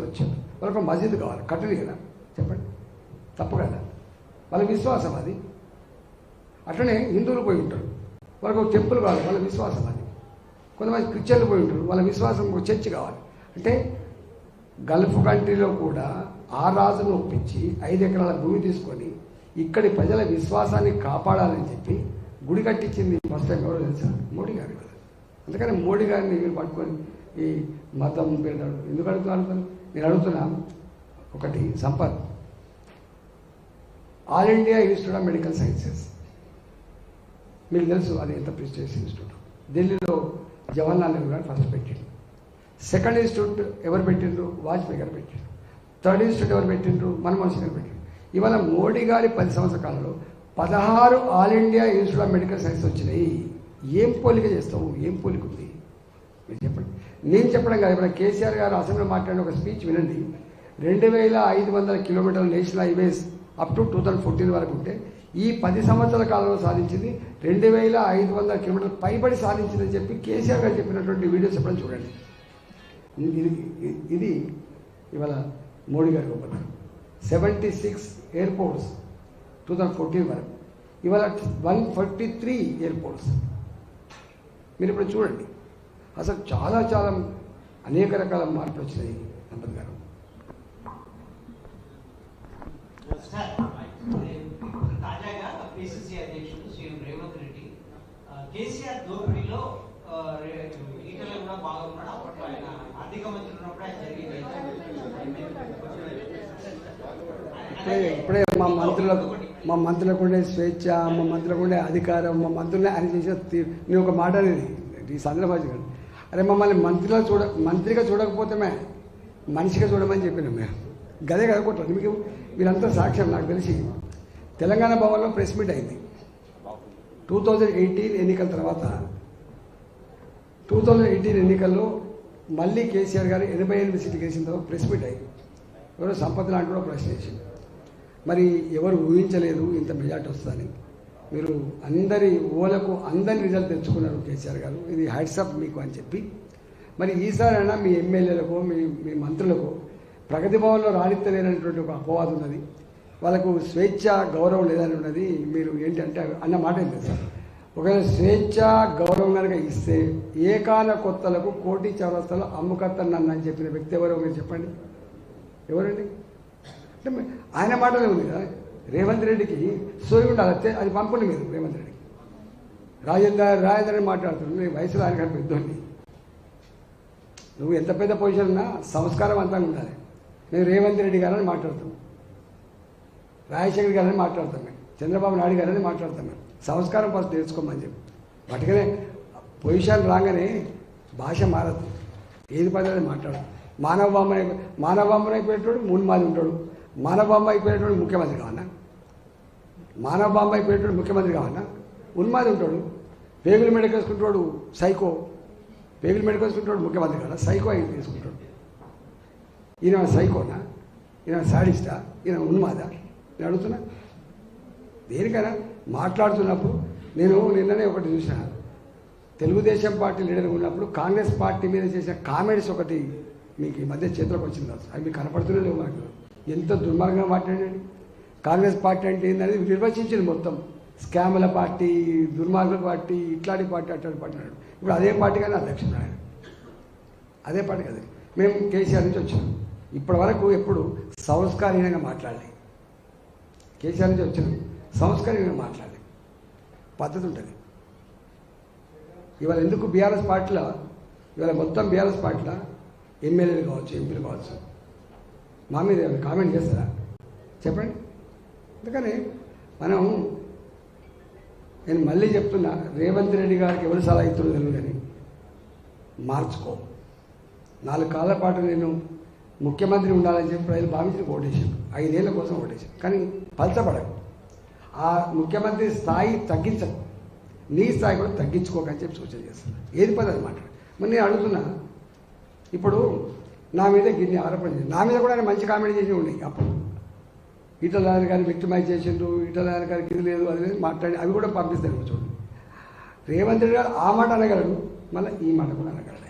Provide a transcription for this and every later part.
తీసుకుని వచ్చారు. వాళ్ళకు ఒక మసీదు కావాలి, కట్టలు కదా, చెప్పండి, తప్పు కదా? వాళ్ళ విశ్వాసం అది. అట్లనే హిందువులు పోయి ఉంటారు, వాళ్ళకు ఒక టెంపుల్ కావాలి, వాళ్ళ విశ్వాసం అది. కొంతమంది క్రిస్టియన్లు పోయి ఉంటారు, వాళ్ళ విశ్వాసం ఒక చర్చ్ కావాలి. అంటే గల్ఫ్ కంట్రీలో కూడా ఆ రాజును ఒప్పించి 5 ఎకరాల భూమి తీసుకొని ఇక్కడి ప్రజల విశ్వాసాన్ని కాపాడాలని చెప్పి గుడి కట్టించింది ఫస్ట్ టైం ఎవరో తెలుసా? మోడీ గారు కదా. అందుకని మోడీ గారిని మీరు పట్టుకొని ఈ మతం పెడతాడు ఎందుకు అడుగుతాను? నేను అడుగుతున్నా ఒకటి, Sampath, all India institute of medical sciences మీకు తెలుసు, అది ఎంత ప్రెస్టీజియస్ ఇన్స్టిట్యూట్. ఢిల్లీలో జవహర్లాల్ నెహ్రూ గారు ఫస్ట్ పెట్టిండ్రు. సెకండ్ ఇన్స్టిట్యూట్ ఎవరు పెట్టిండ్రు? వాజ్పేయి గారు పెట్టిండ్రు. థర్డ్ ఇన్స్టిట్యూట్ ఎవరు పెట్టిండ్రు? మన్మోహన్ సింగ్ గారు పెట్టిండ్రు. ఇవాళ మోడీ గారి 10 సంవత్సరాల కాలంలో 16 all India institute of medical science వచ్చినాయి. ఏం పోలిక చేస్తావు? ఏం పోలిక ఉంది మీరు చెప్పండి. నేను చెప్పడం కాదు, ఇప్పుడు కేసీఆర్ గారు అసెంబ్లీలో మాట్లాడిన ఒక స్పీచ్ వినండి. 2500 కిలోమీటర్ల నేషనల్ హైవేస్ అప్ టు 2014 వరకు ఉంటే ఈ 10 సంవత్సరాల కాలంలో సాధించింది 2500 కిలోమీటర్లు పైబడి సాధించిందని చెప్పి కేసీఆర్ గారు చెప్పినటువంటి వీడియోస్ ఎప్పుడైనా చూడండి. ఇది ఇవాళ మోడీ గారి గొప్పతనం. 76 ఎయిర్పోర్ట్స్ 2014 వరకు, ఇవాళ 143 ఎయిర్పోర్ట్స్. మీరు ఇప్పుడు చూడండి, అసలు చాలా చాలా అనేక రకాల మార్పులు వచ్చినాయి. సంపత్ గారు, తాజాగా పిసిసి అధ్యక్షుడు శ్రీ రేవంత్ రెడ్డి కేసీఆర్ దోపిడీలో ఈటల కూడా బాగున్నాడు. అప్పట్లో ఆయన ఆర్థిక మంత్రి ఉన్నప్పుడు ఆయన జరిగింది. ఇప్పుడే మా మంత్రులకు ఉండే స్వేచ్ఛ, మా మంత్రులకు ఉండే అధికారం, మా మంత్రులే ఆయన చేసిన నేను ఒక మాట అనేది ఈ సందర్భాజీ గారు, అరే మమ్మల్ని మంత్రిగా చూడకపోతే మనిషిగా చూడమని చెప్పినాం మేము. గదే కనుకుంటారు మీకు. వీరంతా సాక్ష్యం. నాకు తెలిసి తెలంగాణ భవన్లో ప్రెస్ మీట్ అయింది 2018 ఎన్నికల తర్వాత. 2018 ఎన్నికల్లో మళ్ళీ కేసీఆర్ గారు 88 సీట్లు గెలిచిన తర్వాత ప్రెస్ మీట్ అయింది. ఎవరో సంపత్ లాంటి కూడా ప్రశ్న వేసింది. మరి ఎవరు ఊహించలేదు ఇంత మెజార్టీ వస్తుందని. మీరు అందరి రిజల్ట్ తెచ్చుకున్నారు కేసీఆర్ గారు, ఇది హ్యాట్సప్ మీకు అని చెప్పి. మరి ఈసారైనా మీ ఎమ్మెల్యేలకు మీ మంత్రులకు ప్రగతి భవన్లో రాణిత్తలేనటువంటి ఒక అపవాదం ఉన్నది, వాళ్ళకు స్వేచ్ఛ గౌరవం లేదని ఉన్నది. మీరు ఏంటంటే అన్న మాట ఏంటి సార్? ఒకవేళ స్వేచ్ఛ గౌరవం కనుక ఇస్తే ఏకాన కొత్తలకు కోటి చౌరస్తాలో అమ్ముకత్తను అని చెప్పిన వ్యక్తి ఎవరో మీరు చెప్పండి, ఎవరండి? అంటే ఆయన మాటలే ఉంది కదా. రేవంత్ రెడ్డికి సోయి ఉండాలి, అది పంపండి మీరు రేవంత్ రెడ్డికి. రాజేందర్ అని మాట్లాడుతున్నాను, నీ వయసులో ఆయన కంటే పెద్దోండి. నువ్వు ఎంత పెద్ద పొజిషన్ ఉన్నా సంస్కారం అంతా ఉండాలి. నేను రేవంత్ రెడ్డి గారని మాట్లాడుతాను, రాజశేఖర్ గారని మాట్లాడతాం, మేము చంద్రబాబు నాయుడు గారని మాట్లాడతాం. మేము సంస్కారం ఫస్ట్ నేర్చుకోమని చెప్పి వాటికనే పొజిషన్ రాగానే భాష మారదు, ఏది పద్ధతి మాట్లాడదు. మానవ బాంబన అయిపోయేటోడు మూడు ఉంటాడు. మానవ బాంబ అయిపోయేటోడు ముఖ్యమంత్రి కావన్నా? మానవ బాంబ అయిపోయేటోడు ముఖ్యమంత్రి కావన్నా? ఉన్మాది ఉంటాడు. పేగులు మెడకేసుకుంటాడు సైకో, పేగులు మెడకేసుకుంటాడు ముఖ్యమంత్రి కావాలా? సైకో అయి తీసుకుంటాడు. ఈయన సైకోనా? ఈయన సాడిస్టా? ఈయన ఉన్మాదా? నేను అడుగుతున్నా. దేనికైనా మాట్లాడుతున్నప్పుడు నేను నిన్ననే ఒకటి చూసిన, తెలుగుదేశం పార్టీ లీడర్ ఉన్నప్పుడు కాంగ్రెస్ పార్టీ మీద చేసిన కామెంట్స్ ఒకటి మీకు ఈ మధ్య చేతిలోకి వచ్చింది. అవి మీకు కనపడుతూనే లేవు. మాకు ఎంత దుర్మార్గంగా మాట్లాడండి. కాంగ్రెస్ పార్టీ అంటే ఏంటనేది నిర్వచించింది మొత్తం. స్కాముల పార్టీ, దుర్మార్గుల పార్టీ, ఇట్లాంటి పార్టీ, అట్లాంటి పార్టీ అన్నాడు. ఇప్పుడు అదే పార్టీ కానీ అధ్యక్షుడు ఆయన, అదే పార్టీ కదా. మేము కేసీఆర్ నుంచి వచ్చినాం. ఇప్పటి వరకు ఎప్పుడు సంస్కారహీనంగా మాట్లాడలే. కేసీఆర్ నుంచి వచ్చినాం, సంస్కారహీనంగా మాట్లాడలే. పద్ధతి ఉంటుంది. ఇవాళ ఎందుకు బీఆర్ఎస్ పార్టీలో, ఇవాళ మొత్తం బీఆర్ఎస్ పార్టీలో ఎమ్మెల్యేలు కావచ్చు, ఎంపీలు కావచ్చు, మా మీద కామెంట్ చేస్తారా చెప్పండి? అందుకని నేను మళ్ళీ చెప్తున్నా, రేవంత్ రెడ్డి గారికి ఎవరు సలహా ఇస్తున్నారు తెలియదు కానీ మార్చుకో. 4 కాళ్ళ పాటు నేను ముఖ్యమంత్రి ఉండాలని చెప్పి ప్రజలు భావించి ఓటేశాను. 5 ఏళ్ళ కోసం ఓటేశాను. కానీ పలచబడకు, ఆ ముఖ్యమంత్రి స్థాయి తగ్గించకు, నీ స్థాయి కూడా తగ్గించుకోకని చెప్పి సూచన చేస్తున్నా. ఏది పద్ధతి మాట్లాడు. మరి నేను అడుగుతున్నా, ఇప్పుడు నా మీద గిన్ని ఆరోపణ చేసి, నా మీద కూడా ఆయన మంచి కామెంట్ చేసి ఉన్నాయి. అప్పుడు ఈటల గారిని విక్టిమైజ్ చేసిండ్రు, ఈటల గారికి ఇది లేదు అది లేదు మాట్లాడి, అవి కూడా పంపిస్తాను చూడండి. రేవంత్ రెడ్డి గారు ఆ మాట అనగలడు, మళ్ళీ ఈ మాట కూడా అనగలడు.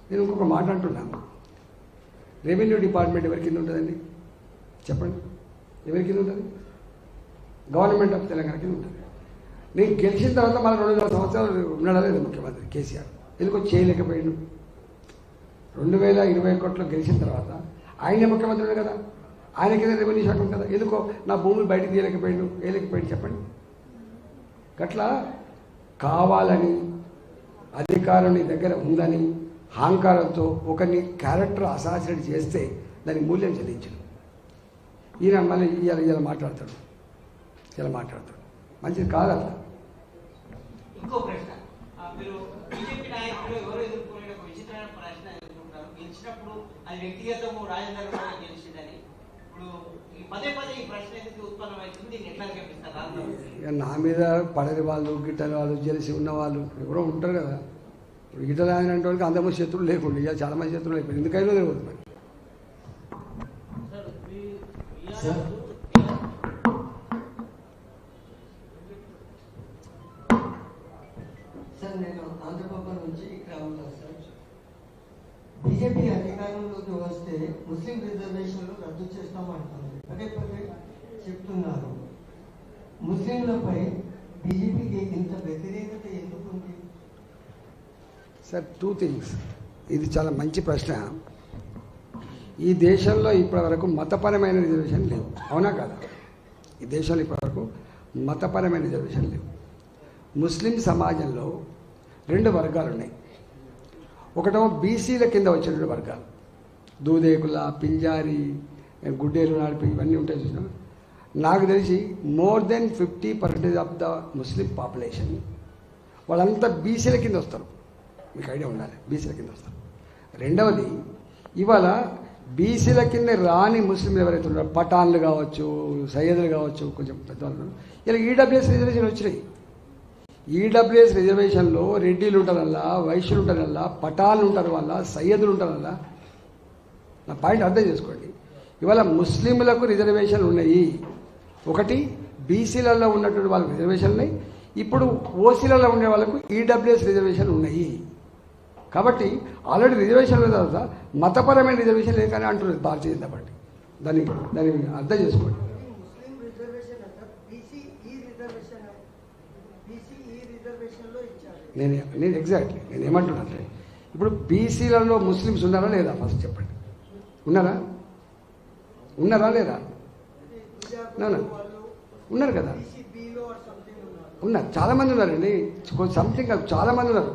నేను ఇంకొక మాట అంటున్నాను, రెవెన్యూ డిపార్ట్మెంట్ ఎవరి కింద ఉంటుందండి? చెప్పండి, ఎవరి కింద ఉంటుంది? గవర్నమెంట్ ఆఫ్ తెలంగాణ కింద ఉంటుంది. నేను గెలిచిన తర్వాత మళ్ళీ 2,500 సంవత్సరాలు ఉన్నాడా లేదా ముఖ్యమంత్రి కేసీఆర్? ఎందుకో చేయలేకపోయాడు. 2021లో గెలిచిన తర్వాత ఆయనే ముఖ్యమంత్రి కదా, ఆయన కింద రెవెన్యూ శాఖ ఉంది కదా, ఎందుకో నా భూములు బయటకు తీయలేకపోయాడు, వేయలేకపోయాడు చెప్పండి. గట్లా కావాలని అధికారం నీ దగ్గర ఉందని అహంకారంతో ఒకరిని క్యారెక్టర్ అసాసినేట్ చేస్తే దానికి మూల్యం చెల్లించడు. ఈయన మళ్ళీ ఇలా మాట్లాడతాడు, ఇలా మాట్లాడతాడు, మంచిది కాదు అట్లా. ఇంకో ప్రశ్న, మీరు బీజేపీ నాయకులు ఎవరు ఎదుర్కొనే ఒక విచిత్రమైన ప్రశ్న ఎదుర్కొంటారు. గెలిచినప్పుడు అది వ్యక్తిగతము రాజేందర్ కూడా గెలిచిందని. ఇప్పుడు పదే పదే ఈ ప్రశ్న ఎందుకు ఉత్పన్నమవుతుంది, దీన్ని ఎట్లా కనిపిస్తారు? ఇక నా మీద పడని వాళ్ళు, గిట్టని వాళ్ళు, జెలిసి ఉన్న వాళ్ళు ఎవరో ఉంటారు కదా. ఇప్పుడు గిట్టలు ఆయన అంటే వాళ్ళకి అందరూ శత్రువులు లేకుండా ఇక చాలా మంది శత్రువులు అయిపోయింది. ఎందుకైనా తెలియదు మరి. సార్, నేను ఆంధ్రప్రదేశ్ నుంచి ఇక్కడ ఉంటాను సార్. బీజేపీ అధికారంలోకి వస్తే ముస్లిం రిజర్వేషన్లు రద్దు చేస్తామంటున్నారు, పదే పదే చెప్తున్నారు. ముస్లింలపై బీజేపీకి ఇంత వ్యతిరేకత ఎందుకు ఉంది? Sir, 2 things. ఇది చాలా మంచి ప్రశ్న. ఈ దేశంలో ఇప్పటివరకు మతపరమైన రిజర్వేషన్ లేవు, అవునా కదా? ఈ దేశంలో ఇప్పటివరకు మతపరమైన రిజర్వేషన్ లేవు. ముస్లిం సమాజంలో 2 వర్గాలు ఉన్నాయి. ఒకటేమో బీసీల కింద వచ్చినటువంటి వర్గాలు, దూదేకుల, పింజారి, గుడ్డేలు నాడిపి ఇవన్నీ ఉంటాయి చూసినా. నాకు తెలిసి more than 50% of the Muslim population వాళ్ళంతా బీసీల కింద వస్తారు. మీకు ఐడియా ఉండాలి, బీసీల కింద వస్తారు. రెండవది, ఇవాళ బీసీల కింద రాని ముస్లింలు ఎవరైతే ఉన్నారో, పఠాన్లు కావచ్చు, సయ్యదులు కావచ్చు, కొంచెం పెద్దవాళ్ళు, ఇలా ఈడబ్ల్యూఎస్ రిజర్వేషన్ వచ్చినాయి. ఈడబ్ల్యూఎస్ రిజర్వేషన్లో రెడ్డిలు ఉంటారల్లా, వైశ్యులు ఉంటారల్లా, పఠాన్లు ఉంటారు వల్ల, సయ్యదులు ఉంటారల్లా. నా పాయింట్ అర్థం చేసుకోండి. ఇవాళ ముస్లింలకు రిజర్వేషన్లు ఉన్నాయి. ఒకటి, బీసీలలో ఉన్నటువంటి వాళ్ళకి రిజర్వేషన్లు ఉన్నాయి. ఇప్పుడు ఓసీలలో ఉండే వాళ్ళకు ఈడబ్ల్యూఎస్ రిజర్వేషన్లు ఉన్నాయి. కాబట్టి ఆల్రెడీ రిజర్వేషన్ల తర్వాత మతపరమైన రిజర్వేషన్ లేదని అంటున్నారు భారతీయ జనతా పార్టీ. దాన్ని అర్థం చేసుకోండి. ముస్లిం రిజర్వేషన్ అంతా బీసీఈ రిజర్వేషన్లో ఇచ్చారు. నేను ఎగ్జాక్ట్లీ నేను ఏమంటున్నాను, ఇప్పుడు బీసీలలో ముస్లిమ్స్ ఉన్నారా లేదా? ఫస్ట్ చెప్పండి, ఉన్నారా లేదా? ఉన్నారు కదా, ఉన్నారు, చాలామంది ఉన్నారండి. సంథింగ్ చాలామంది ఉన్నారు.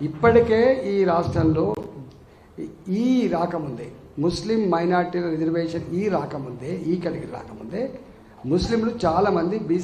ఇప్పటికే ఈ రాష్ట్రంలో ఈ రాకముందే, ముస్లిం మైనార్టీల రిజర్వేషన్ ఈ రాకముందే, ఈ కేటగిరీ రాకముందే ముస్లింలు చాలామంది బీసీ